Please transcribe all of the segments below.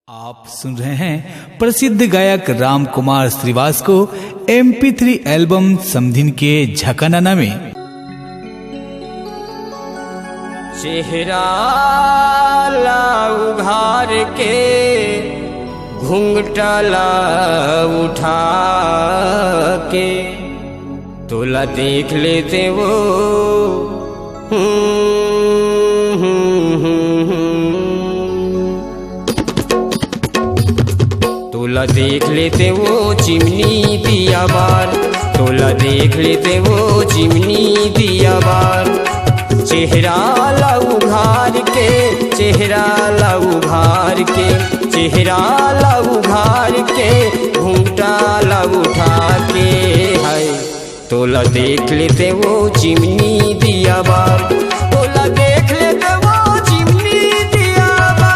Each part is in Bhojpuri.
आप सुन रहे हैं प्रसिद्ध गायक राम कुमार श्रीवास को MP3 एल्बम समधिन के झकानाना में। चेहरा उघार के घुंघटाला उठा के तोला देख लेते वो तोला देख लेते वो चिमनी दिया बार, तोला देख लेते वो चिमनी दिया बार। चेहरा लाऊ घार के, चेहरा लाऊ घार के, चेहरा लाऊ घार के घूंघटा लाऊ उठा के है। तोला देख लेते वो चिमनी दिया बार, तोला देख लेते वो चिमनी दिया बार।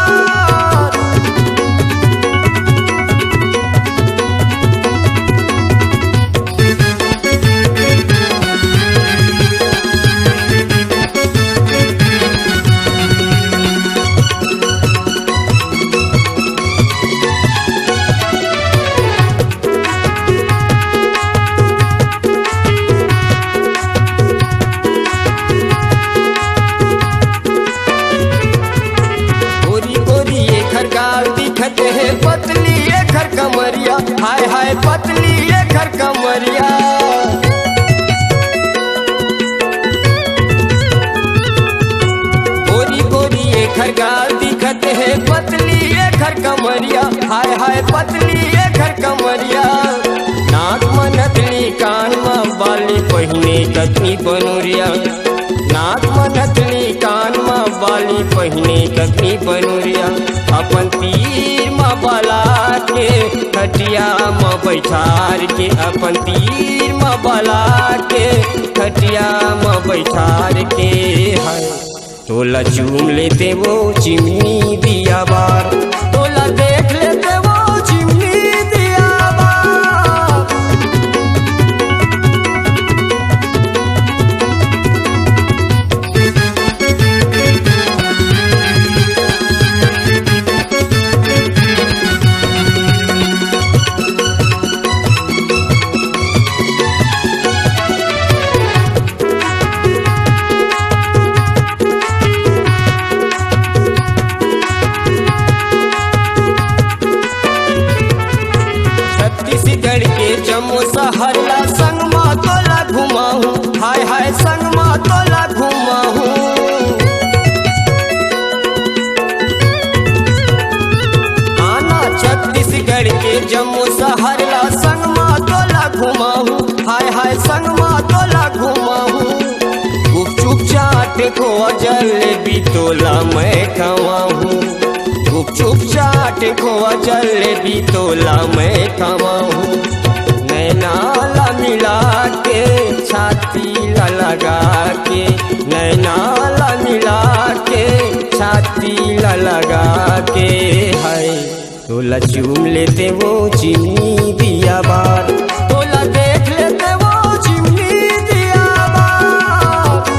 दिखते है पतली घर कमरिया, हाय हाय पतली घर कमरिया। गोरी गोरी घर गाल दिखते है पतली घर कमरिया, हाय हाय पतली घर कमरिया। नाक में नथनी कान में बाली पहिने कतनी बनोरिया, नाक में नथनी कान में बाली पहिने कतनी बनोरिया। अपन तीर में बला के खटिया में बैठार के, अपन तीर में बला के खटिया में बैठार के है। तोला चूम लेते वो चिमनी दिया बार, तोला देख लेते वो चिमनी दिया बार। छत्तीसगढ़ के जम्मू सहरला संग मा तोला घुमाहूँ, हाय हाय संग मा तोला घुमाहूँ। आना छत्तीसगढ़ के जम्मू सहरला संग मा तोला घुमाहूँ, हाय हाय संग मा तोला घुमाहूँ। गुपचुप चाट को जलेबी तोला मैं खवाहूँ, गुपचुप चाट को जलेबी तोला मैं खवाहूँ। नैना ला मिला के छाती ला लगा के, नैना ला मिला के छाती ला लगा के है। तोला चूम लेते वो चिमनी दिया बार, तोला देख लेते वो चिमनी दिया बार।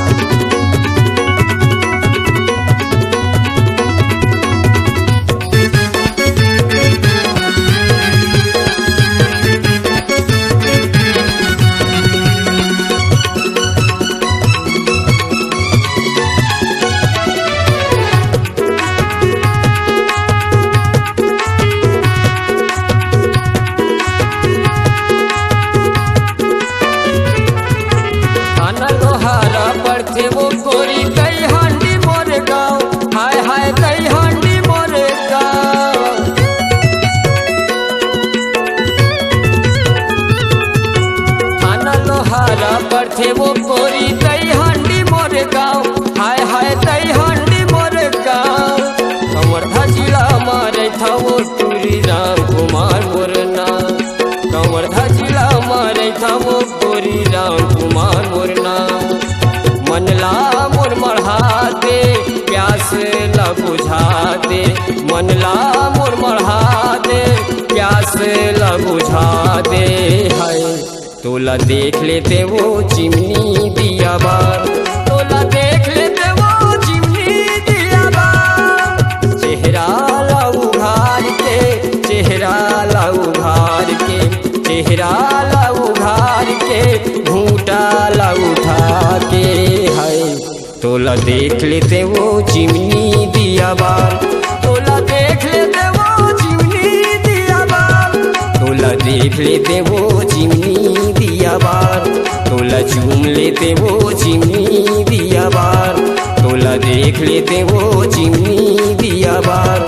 पढ़ते वो गोरी कई हांडी मोरे गाँव, हाय हाय कई हांडी मोरे गाँव। थाना लोहारा पढ़ते वो गोरी कई हांडी मोरे गाँव, हाय हाय कई हांडी मोरे गाँव। कमर धजिला मारे था वो टूरी राम कुमार मोरना, कमर धजिला मारे था वो गोरी राम कुमार मोरना। मनला मोर मढ़ा दे प्यास ला बुझा दे, मनला मोर मढ़ा दे प्यास ला बुझा दे है। तोला देख लेते वो चिमनी दिया बार, तोला देख लेते वो चिमनी दिया बार। चेहरा लाऊ घार के तोला देख लेते वो चिमनी दिया बार, तोला देख लेते वो चिमनी दिया बार, तोला देख लेते वो चिमनी दिया बार, तोला चूम लेते वो चिमनी दिया बार, तोला देख लेते वो चिमनी दिया बार।